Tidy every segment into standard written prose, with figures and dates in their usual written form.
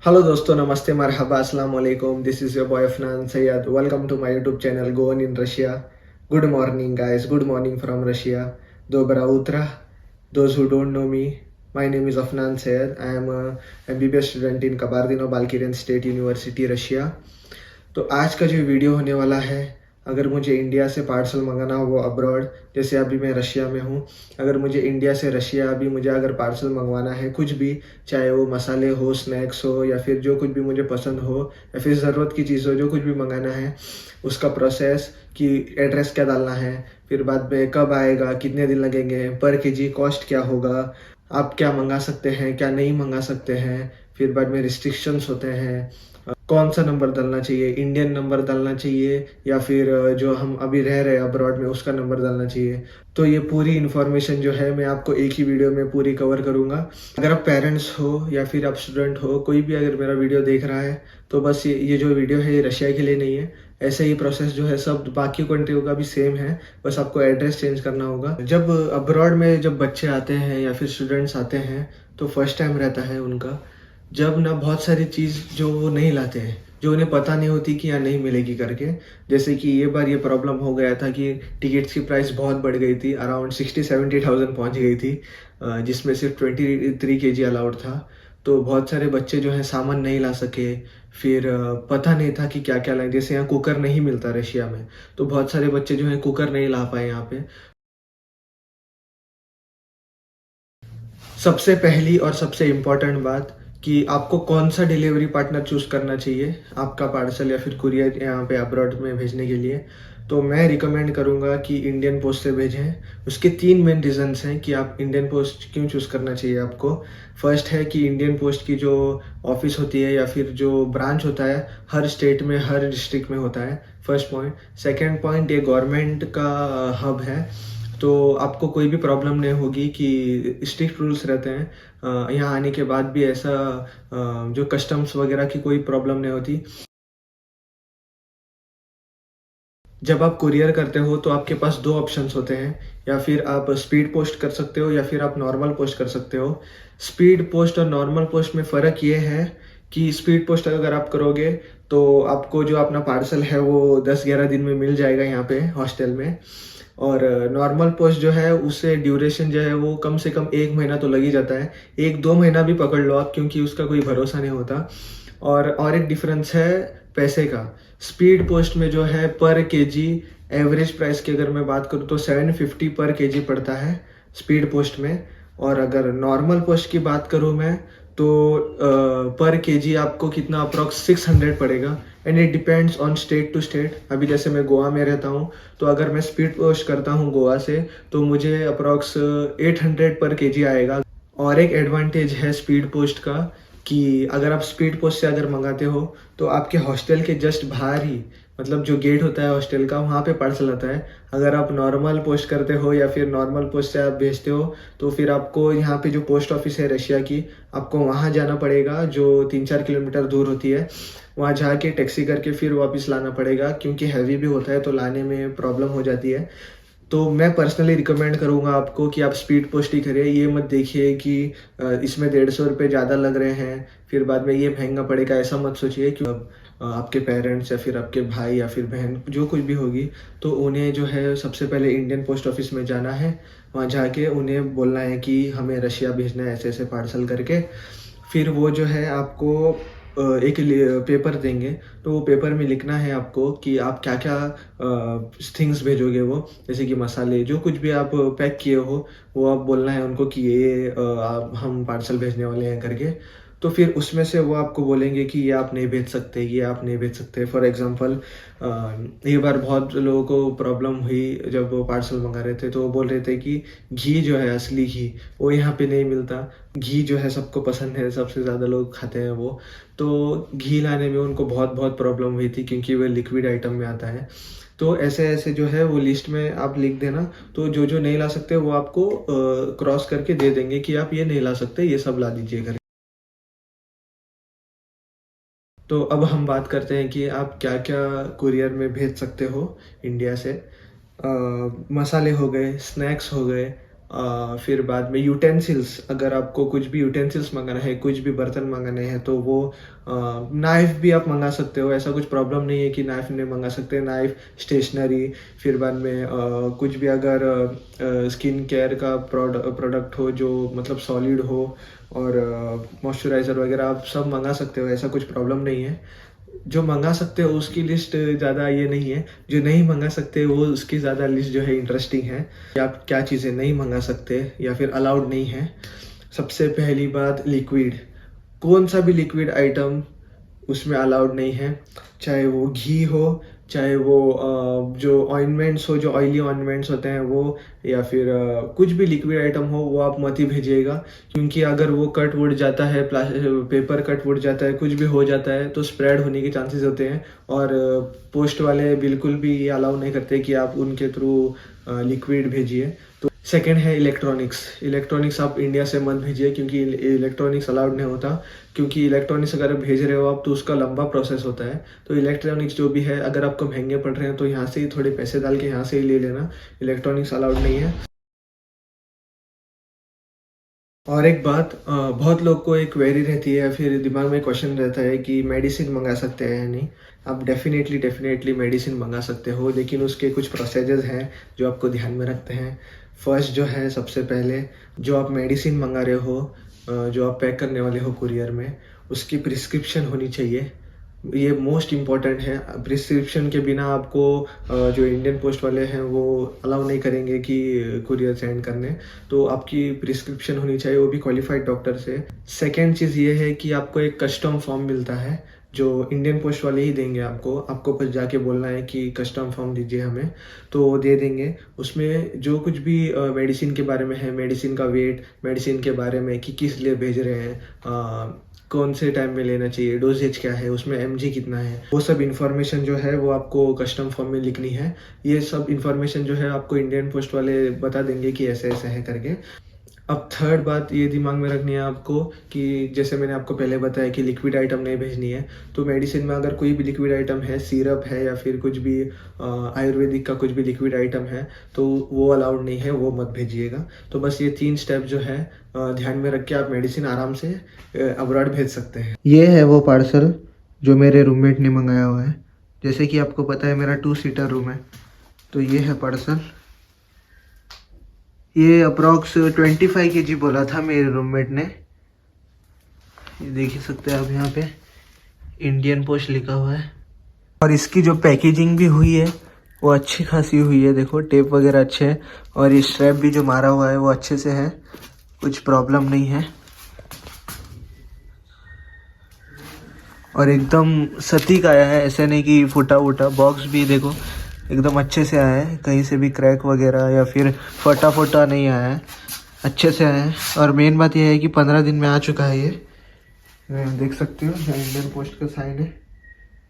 Hello दोस्तों, नमस्ते, मरहबा, अस्सलाम वालेकुम। This is your boy Afnan Syed. Welcome to my YouTube channel Goan in Russia. Good morning guys, good morning from Russia. Dobra utra. Those who don't know me, my name is Afnan Sayed. I am a MBBS student in Kabardino-Balkarian State University, Russia. तो आज का जो video होने वाला है, अगर मुझे India से पार्सल मंगाना हो वो अब्रॉड, जैसे अभी मैं रशिया में हूँ, अगर मुझे इंडिया से रशिया अभी मुझे अगर पार्सल मंगवाना है कुछ भी, चाहे वो मसाले हो, स्नैक्स हो, या फिर जो कुछ भी मुझे पसंद हो, या फिर ज़रूरत की चीज़ हो, जो कुछ भी मंगाना है उसका प्रोसेस, कि एड्रेस क्या डालना है, फिर बाद में कब आएगा, कितने दिन लगेंगे, पर केजी कॉस्ट क्या होगा, आप क्या मंगा सकते हैं, क्या नहीं मंगा सकते हैं, फिर बाद में रिस्ट्रिक्शंस होते हैं, कौन सा नंबर डालना चाहिए, इंडियन नंबर डालना चाहिए या फिर जो हम अभी रह रहे हैं अब्रॉड में उसका नंबर डालना चाहिए। तो ये पूरी इन्फॉर्मेशन जो है मैं आपको एक ही वीडियो में पूरी कवर करूँगा। अगर आप पेरेंट्स हो या फिर आप स्टूडेंट हो, कोई भी अगर मेरा वीडियो देख रहा है, तो बस ये जो वीडियो है ये रशिया के लिए नहीं है। ऐसे ही प्रोसेस जो है सब बाकी कंट्रियों का भी सेम है, बस आपको एड्रेस चेंज करना होगा। जब अब्रॉड में जब बच्चे आते हैं या फिर स्टूडेंट्स आते हैं, तो फर्स्ट टाइम रहता है उनका, जब ना बहुत सारी चीज़ जो वो नहीं लाते हैं, जो उन्हें पता नहीं होती कि यहाँ नहीं मिलेगी करके। जैसे कि ये बार ये प्रॉब्लम हो गया था कि टिकट्स की प्राइस बहुत बढ़ गई थी, अराउंड 60-70,000 पहुँच गई थी, जिसमें सिर्फ 23 केजी अलाउड था। तो बहुत सारे बच्चे जो है सामान नहीं ला सके, फिर पता नहीं था कि क्या क्या लाएं। जैसे यहाँ कुकर नहीं मिलता रशिया में, तो बहुत सारे बच्चे जो हैं कुकर नहीं ला पाए यहाँ पे। सबसे पहली और सबसे इम्पोर्टेंट बात, कि आपको कौन सा डिलीवरी पार्टनर चूज़ करना चाहिए आपका पार्सल या फिर कुरियर यहाँ पे अब्रॉड में भेजने के लिए। तो मैं रिकमेंड करूँगा कि इंडियन पोस्ट से भेजें। उसके 3 मेन रीज़न्स हैं कि आप इंडियन पोस्ट क्यों चूज़ करना चाहिए आपको। फर्स्ट है कि इंडियन पोस्ट की जो ऑफ़िस होती है या फिर जो ब्रांच होता है, हर स्टेट में, हर डिस्ट्रिक्ट में होता है, फर्स्ट पॉइंट। सेकंड पॉइंट, ये गवर्नमेंट का हब है, तो आपको कोई भी प्रॉब्लम नहीं होगी कि स्ट्रिक्ट रूल्स रहते हैं। यहाँ आने के बाद भी ऐसा जो कस्टम्स वगैरह की कोई प्रॉब्लम नहीं होती। जब आप कुरियर करते हो तो आपके पास 2 ऑप्शंस होते हैं, या फिर आप स्पीड पोस्ट कर सकते हो या फिर आप नॉर्मल पोस्ट कर सकते हो। स्पीड पोस्ट और नॉर्मल पोस्ट में फ़र्क ये है कि स्पीड पोस्ट अगर आप करोगे तो आपको जो अपना पार्सल है वो 10-11 दिन में मिल जाएगा यहाँ पे हॉस्टल में। और नॉर्मल पोस्ट जो है उससे ड्यूरेशन जो है वो कम से कम 1 महीना तो लग ही जाता है। 1-2 महीना भी पकड़ लो आप, क्योंकि उसका कोई भरोसा नहीं होता। और एक डिफरेंस है पैसे का। स्पीड पोस्ट में जो है पर केजी एवरेज प्राइस की अगर मैं बात करूँ तो 750 पर केजी पड़ता है स्पीड पोस्ट में। और अगर नॉर्मल पोस्ट की बात करूँ मैं, तो पर केजी आपको कितना अप्रॉक्स 600 पड़ेगा। And it depends on state to state. अभी जैसे मैं गोवा में रहता हूँ, तो अगर मैं स्पीड पोस्ट करता हूँ गोवा से, तो मुझे अप्रॉक्स 800 पर केजी आएगा। और एक एडवांटेज है स्पीड पोस्ट का, कि अगर आप स्पीड पोस्ट से अगर मंगाते हो तो आपके हॉस्टल के जस्ट बाहर ही, मतलब जो गेट होता है हॉस्टल का, वहाँ पे पार्सल आता है। अगर आप नॉर्मल पोस्ट करते हो या फिर नॉर्मल पोस्ट से आप भेजते हो, तो फिर आपको यहाँ पे जो पोस्ट ऑफिस है रशिया की, आपको वहाँ जाना पड़ेगा, जो 3-4 किलोमीटर दूर होती है। वहाँ जाके टैक्सी करके फिर वापस लाना पड़ेगा, क्योंकि हैवी भी होता है तो लाने में प्रॉब्लम हो जाती है। तो मैं पर्सनली रिकमेंड करूँगा आपको कि आप स्पीड पोस्ट ही करिए। ये मत देखिए कि इसमें 150 रुपये ज़्यादा लग रहे हैं, फिर बाद में ये महंगा पड़ेगा, ऐसा मत सोचिए। कि आपके पेरेंट्स या फिर आपके भाई या फिर बहन जो कुछ भी होगी, तो उन्हें जो है सबसे पहले इंडियन पोस्ट ऑफिस में जाना है। वहाँ जाके उन्हें बोलना है कि हमें रशिया भेजना है ऐसे ऐसे पार्सल करके। फिर वो जो है आपको एक पेपर देंगे, तो वो पेपर में लिखना है आपको कि आप क्या क्या थिंग्स भेजोगे। वो जैसे कि मसाले, जो कुछ भी आप पैक किए हो, वो आप बोलना है उनको कि ये हम पार्सल भेजने वाले हैं करके। तो फिर उसमें से वो आपको बोलेंगे कि ये आप नहीं भेज सकते, ये आप नहीं भेज सकते। फॉर एग्जांपल, एक बार बहुत लोगों को प्रॉब्लम हुई जब वो पार्सल मंगा रहे थे, तो वो बोल रहे थे कि घी जो है, असली घी, वो यहाँ पे नहीं मिलता। घी जो है सबको पसंद है, सबसे ज़्यादा लोग खाते हैं वो। तो घी लाने में उनको बहुत बहुत प्रॉब्लम हुई थी, क्योंकि वो लिक्विड आइटम में आता है। तो ऐसे ऐसे जो है वो लिस्ट में आप लिख देना, तो जो जो नहीं ला सकते वो आपको क्रॉस करके दे देंगे कि आप ये नहीं ला सकते, ये सब ला दीजिए घर। तो अब हम बात करते हैं कि आप क्या क्या कुरियर में भेज सकते हो इंडिया से। मसाले हो गए, स्नैक्स हो गए, फिर बाद में यूटेंसिल्स, अगर आपको कुछ भी यूटेंसिल्स मंगाना है, कुछ भी बर्तन मंगाने हैं तो वो नाइफ़ भी आप मंगा सकते हो, ऐसा कुछ प्रॉब्लम नहीं है कि नाइफ़ नहीं मंगा सकते। नाइफ़, स्टेशनरी, फिर बाद में कुछ भी अगर स्किन केयर का प्रोडक्ट हो जो मतलब सॉलिड हो और मॉइस्चराइज़र वगैरह आप सब मंगा सकते हो, ऐसा कुछ प्रॉब्लम नहीं है। जो मंगा सकते हो उसकी लिस्ट ज़्यादा ये नहीं है, जो नहीं मंगा सकते वो उसकी ज़्यादा लिस्ट जो है इंटरेस्टिंग है कि आप क्या चीज़ें नहीं मंगा सकते या फिर अलाउड नहीं है। सबसे पहली बात, लिक्विड, कौन सा भी लिक्विड आइटम उसमें अलाउड नहीं है, चाहे वो घी हो, चाहे वो जो ऑइंटमेंट्स हो, जो ऑयली ऑइंटमेंट्स होते हैं वो, या फिर कुछ भी लिक्विड आइटम हो वो आप मत ही भेजिएगा, क्योंकि अगर वो कट वुड जाता है, पेपर कट वुड जाता है, कुछ भी हो जाता है तो स्प्रेड होने के चांसेस होते हैं। और पोस्ट वाले बिल्कुल भी ये अलाउ नहीं करते कि आप उनके थ्रू लिक्विड भेजिए। तो सेकंड है इलेक्ट्रॉनिक्स। इलेक्ट्रॉनिक्स आप इंडिया से मत भेजिए, क्योंकि इलेक्ट्रॉनिक्स अलाउड नहीं होता, क्योंकि इलेक्ट्रॉनिक्स अगर भेज रहे हो आप तो उसका लंबा प्रोसेस होता है। तो इलेक्ट्रॉनिक्स जो भी है, अगर आपको महंगे पड़ रहे हैं तो यहाँ से ही थोड़े पैसे डाल के यहाँ से ही ले लेना, इलेक्ट्रॉनिक्स अलाउड नहीं है। और एक बात, बहुत लोग को एक क्वेरी रहती है या फिर दिमाग में क्वेश्चन रहता है कि मेडिसिन मंगा सकते हैं या नहीं। आप डेफिनेटली मेडिसिन मंगा सकते हो, लेकिन उसके कुछ प्रोसीजर्स हैं जो आपको ध्यान में रखते हैं। फर्स्ट जो है, सबसे पहले जो आप मेडिसिन मंगा रहे हो, जो आप पैक करने वाले हो कुरियर में, उसकी प्रिस्क्रिप्शन होनी चाहिए। ये मोस्ट इम्पॉर्टेंट है। प्रिस्क्रिप्शन के बिना आपको जो इंडियन पोस्ट वाले हैं वो अलाउ नहीं करेंगे कि कुरियर सेंड करने। तो आपकी प्रिस्क्रिप्शन होनी चाहिए, वो भी क्वालिफाइड डॉक्टर से। सेकेंड चीज़ ये है कि आपको एक कस्टम फॉर्म मिलता है जो इंडियन पोस्ट वाले ही देंगे आपको। आपको बस जाके बोलना है कि कस्टम फॉर्म दीजिए हमें, तो वो दे देंगे। उसमें जो कुछ भी मेडिसिन के बारे में है, मेडिसिन का वेट, मेडिसिन के बारे में कि किस लिए भेज रहे हैं, कौन से टाइम में लेना चाहिए, डोजेज क्या है, उसमें एमजी कितना है, वो सब इन्फॉर्मेशन जो है वो आपको कस्टम फॉर्म में लिखनी है। ये सब इन्फॉर्मेशन जो है आपको इंडियन पोस्ट वाले बता देंगे कि ऐसे ऐसे है करके। अब थर्ड बात ये दिमाग में रखनी है आपको कि जैसे मैंने आपको पहले बताया कि लिक्विड आइटम नहीं भेजनी है। तो मेडिसिन में अगर कोई भी लिक्विड आइटम है, सिरप है या फिर कुछ भी आयुर्वेदिक का कुछ भी लिक्विड आइटम है, तो वो अलाउड नहीं है, वो मत भेजिएगा। तो बस ये 3 स्टेप जो है ध्यान में रख के आप मेडिसिन आराम से अब्रॉड भेज सकते हैं। ये है वो पार्सल जो मेरे रूममेट ने मंगाया हुआ है। जैसे कि आपको पता है मेरा 2 सीटर रूम है, तो ये है पार्सल। ये अप्रॉक्स 25 kg बोला था मेरे रूममेट ने। ये देख ही सकते हैं आप, यहाँ पे इंडियन पोस्ट लिखा हुआ है। और इसकी जो पैकेजिंग भी हुई है वो अच्छी खासी हुई है। देखो टेप वगैरह अच्छे है, और ये स्ट्रैप भी जो मारा हुआ है वो अच्छे से है, कुछ प्रॉब्लम नहीं है। और एकदम सटीक आया है, ऐसे नहीं कि फूटा वूटा। बॉक्स भी देखो एकदम अच्छे से आया है, कहीं से भी क्रैक वगैरह या फिर फटा फटा नहीं आया है, अच्छे से आया है। और मेन बात यह है कि 15 दिन में आ चुका है। ये देख सकते हो, इंडियन पोस्ट का साइन है।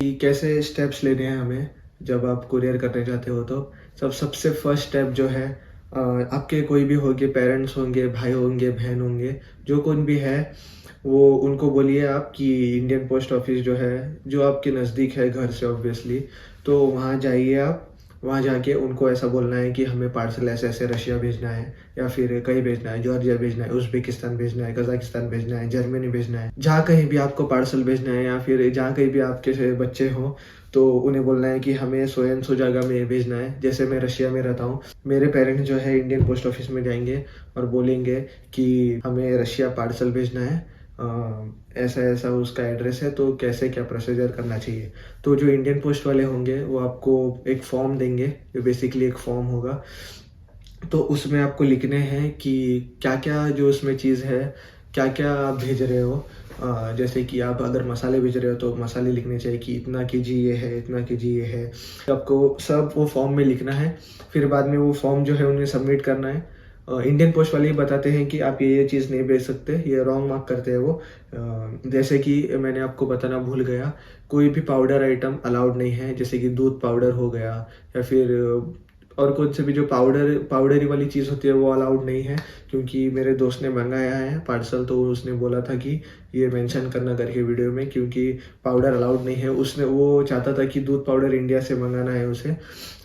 कि कैसे स्टेप्स लेने हैं हमें जब आप कुरियर करने जाते हो। तो सबसे फर्स्ट स्टेप जो है, आपके कोई भी होंगे, पेरेंट्स होंगे, भाई होंगे, बहन होंगे, जो कौन भी है, वो उनको बोलिए आप कि इंडियन पोस्ट ऑफिस जो है, जो आपके नज़दीक है घर से ऑब्वियसली, तो वहाँ जाइए आप। वहाँ जाके उनको ऐसा बोलना है कि हमें पार्सल ऐसे ऐसे रशिया भेजना है, या फिर कहीं भेजना है, जॉर्जिया भेजना है, उज़्बेकिस्तान भेजना है, कजाकिस्तान भेजना है, जर्मनी भेजना है। जहाँ कहीं भी आपको पार्सल भेजना है या फिर जहाँ कहीं भी आपके से बच्चे हों, तो उन्हें बोलना है कि हमें सो एंड सो जगह में भेजना है। जैसे मैं रशिया में रहता हूँ, मेरे पेरेंट्स जो है इंडियन पोस्ट ऑफिस में जाएंगे और बोलेंगे कि हमें रशिया पार्सल भेजना है, ऐसा ऐसा उसका एड्रेस है, तो कैसे क्या प्रोसीजर करना चाहिए। तो जो इंडियन पोस्ट वाले होंगे वो आपको एक फॉर्म देंगे, जो बेसिकली एक फॉर्म होगा। तो उसमें आपको लिखने हैं कि क्या क्या जो उसमें चीज़ है, क्या क्या आप भेज रहे हो। जैसे कि आप अगर मसाले भेज रहे हो तो मसाले लिखने चाहिए कि इतना केजी ये है, इतना केजी ये है। आपको सब वो फॉर्म में लिखना है। फिर बाद में वो फॉर्म जो है उन्हें सबमिट करना है। इंडियन पोस्ट वाले ही बताते हैं कि आप ये चीज़ नहीं भेज सकते, ये रॉन्ग मार्क करते हैं वो। जैसे कि मैंने आपको बताना भूल गया, कोई भी पाउडर आइटम अलाउड नहीं है, जैसे कि दूध पाउडर हो गया, या फिर और कौन से भी जो पाउडरी वाली चीज़ होती है वो अलाउड नहीं है, क्योंकि मेरे दोस्त ने मंगाया है पार्सल, तो उसने बोला था कि ये मेंशन करना करके वीडियो में, क्योंकि पाउडर अलाउड नहीं है। वो चाहता था कि दूध पाउडर इंडिया से मंगाना है उसे,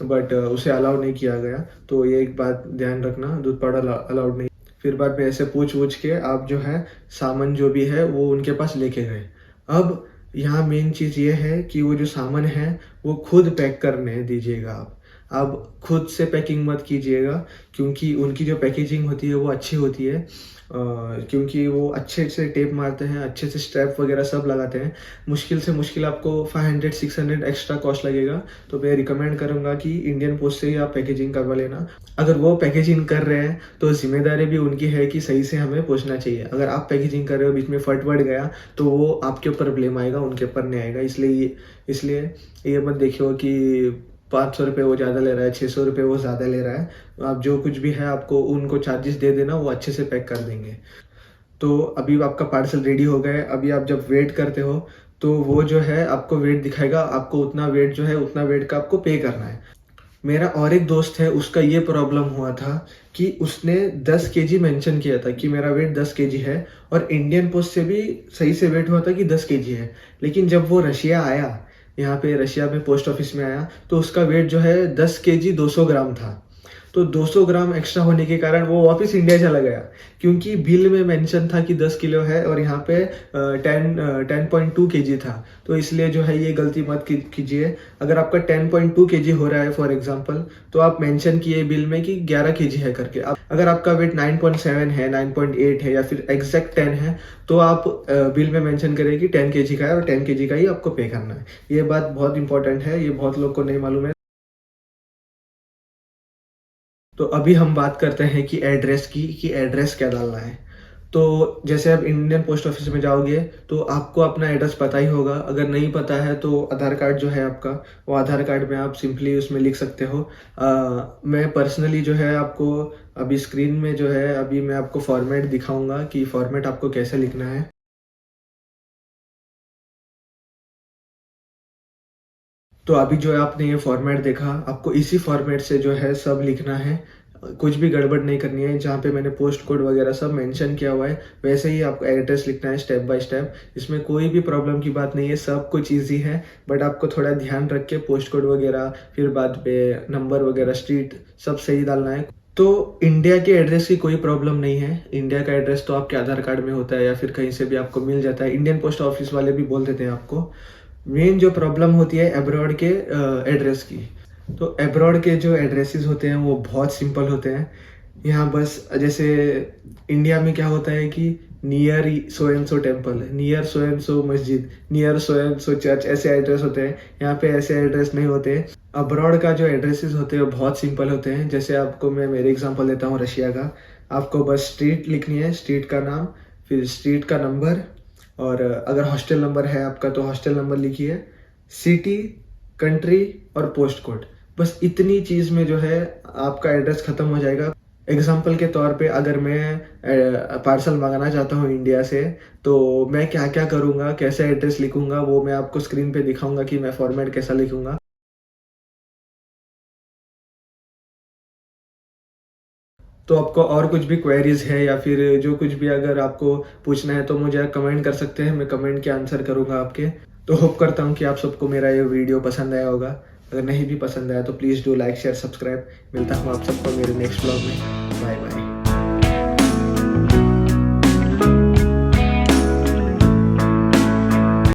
बट उसे अलाउ नहीं किया गया। तो ये एक बात ध्यान रखना, दूध पाउडर अलाउड नहीं। फिर बाद में ऐसे पूछ के आप जो है सामान जो भी है वो उनके पास लेके गए। अब यहाँ मेन चीज़ ये है कि वो जो सामान है वो खुद पैक करने दीजिएगा आप खुद से पैकिंग मत कीजिएगा, क्योंकि उनकी जो पैकेजिंग होती है वो अच्छी होती है। क्योंकि वो अच्छे से टेप मारते हैं, अच्छे से स्ट्रैप वगैरह सब लगाते हैं। मुश्किल से मुश्किल आपको 500-600 एक्स्ट्रा कॉस्ट लगेगा, तो मैं रिकमेंड करूँगा कि इंडियन पोस्ट से ही आप पैकेजिंग करवा लेना। अगर वो पैकेजिंग कर रहे हैं तो जिम्मेदारी भी उनकी है कि सही से हमें पहुँचना चाहिए। अगर आप पैकेजिंग कर रहे हो, बीच में फट वट गया, तो वो आपके ऊपर ब्लेम आएगा, उनके ऊपर नहीं आएगा। इसलिए ये मत देखियो कि 500 रुपये वो ज़्यादा ले रहा है, 600 रुपये वो ज़्यादा ले रहा है। आप जो कुछ भी है आपको उनको चार्जेस दे देना, वो अच्छे से पैक कर देंगे। तो अभी आपका पार्सल रेडी हो गया है। अभी आप जब वेट करते हो तो वो जो है आपको वेट दिखाएगा, आपको उतना वेट जो है उतना वेट का आपको पे करना है। मेरा और एक दोस्त है, उसका ये प्रॉब्लम हुआ था कि उसने 10 केजी मेंशन किया था कि मेरा वेट 10 केजी है, और इंडियन पोस्ट से भी सही से वेट हुआ था कि 10 केजी है। लेकिन जब वो रशिया आया, यहाँ पे रशिया में पोस्ट ऑफिस में आया, तो उसका वेट जो है 10 केजी 200 ग्राम था। तो 200 ग्राम एक्स्ट्रा होने के कारण वो वापस इंडिया चला गया, क्योंकि बिल में मेंशन था कि 10 किलो है और यहाँ पे 10.2 केजी था। तो इसलिए जो है ये गलती मत कीजिए। अगर आपका 10.2 केजी हो रहा है फॉर एग्जांपल, तो आप मेंशन किए बिल में कि 11 केजी है करके। अगर आपका वेट 9.7 है, 9.8 है या फिर एग्जैक्ट 10 है, तो आप बिल में मेंशन करें कि 10 केजी का है और 10 केजी का ही आपको पे करना है। ये बात बहुत इंपॉर्टेंट है, ये बहुत लोग को नहीं मालूम है। तो अभी हम बात करते हैं कि एड्रेस की, कि एड्रेस क्या डालना है। तो जैसे आप इंडियन पोस्ट ऑफिस में जाओगे तो आपको अपना एड्रेस पता ही होगा। अगर नहीं पता है तो आधार कार्ड जो है आपका, वो आधार कार्ड में आप सिंपली उसमें लिख सकते हो। मैं पर्सनली जो है आपको अभी स्क्रीन में जो है अभी मैं आपको फॉर्मेट दिखाऊंगा कि फॉर्मेट आपको कैसे लिखना है। तो अभी जो है आपने ये फॉर्मेट देखा, आपको इसी फॉर्मेट से जो है सब लिखना है। कुछ भी गड़बड़ नहीं करनी है। जहाँ पे मैंने पोस्ट कोड वगैरह सब मेंशन किया हुआ है, वैसे ही आपको एड्रेस लिखना है स्टेप बाय स्टेप। इसमें कोई भी प्रॉब्लम की बात नहीं है, सब कुछ ईजी है। बट आपको थोड़ा ध्यान रख के पोस्ट कोड वगैरह, फिर बाद पे नंबर वगैरह, स्ट्रीट सब सही डालना है। तो इंडिया के एड्रेस की कोई प्रॉब्लम नहीं है। इंडिया का एड्रेस तो आपके आधार कार्ड में होता है या फिर कहीं से भी आपको मिल जाता है। इंडियन पोस्ट ऑफिस वाले भी बोल देते हैं आपको। मेन जो प्रॉब्लम होती है अब्रॉड के एड्रेस की। तो अब्रॉड के जो एड्रेसेस होते हैं वो बहुत सिंपल होते हैं। यहाँ बस जैसे इंडिया में क्या होता है कि near so and so temple, near so and so मस्जिद, near so and so church, ऐसे एड्रेस होते हैं। यहाँ पे ऐसे एड्रेस नहीं होते। अब्रॉड का जो एड्रेसेस होते हैं वो बहुत सिंपल होते हैं। जैसे आपको मैं मेरे एग्जांपल देता हूँ रशिया का। आपको बस स्ट्रीट लिखनी है, स्ट्रीट का नाम, फिर स्ट्रीट का नंबर, और अगर हॉस्टल नंबर है आपका तो हॉस्टल नंबर लिखिए, सिटी, कंट्री और पोस्ट कोड। बस इतनी चीज़ में जो है आपका एड्रेस ख़त्म हो जाएगा। एग्जाम्पल के तौर पे अगर मैं पार्सल मंगाना चाहता हूँ इंडिया से, तो मैं क्या क्या करूँगा, कैसे एड्रेस लिखूँगा, वो मैं आपको स्क्रीन पे दिखाऊंगा कि मैं फॉर्मेट कैसा लिखूँगा। तो आपको और कुछ भी क्वेरीज है या फिर जो कुछ भी अगर आपको पूछना है तो मुझे कमेंट कर सकते हैं, मैं कमेंट के आंसर करूँगा आपके। तो होप करता हूँ कि आप सबको मेरा ये वीडियो पसंद आया होगा। अगर नहीं भी पसंद आया तो please do like share subscribe. मिलता हूँ आप सबको मेरे नेक्स्ट ब्लॉग में। Bye bye.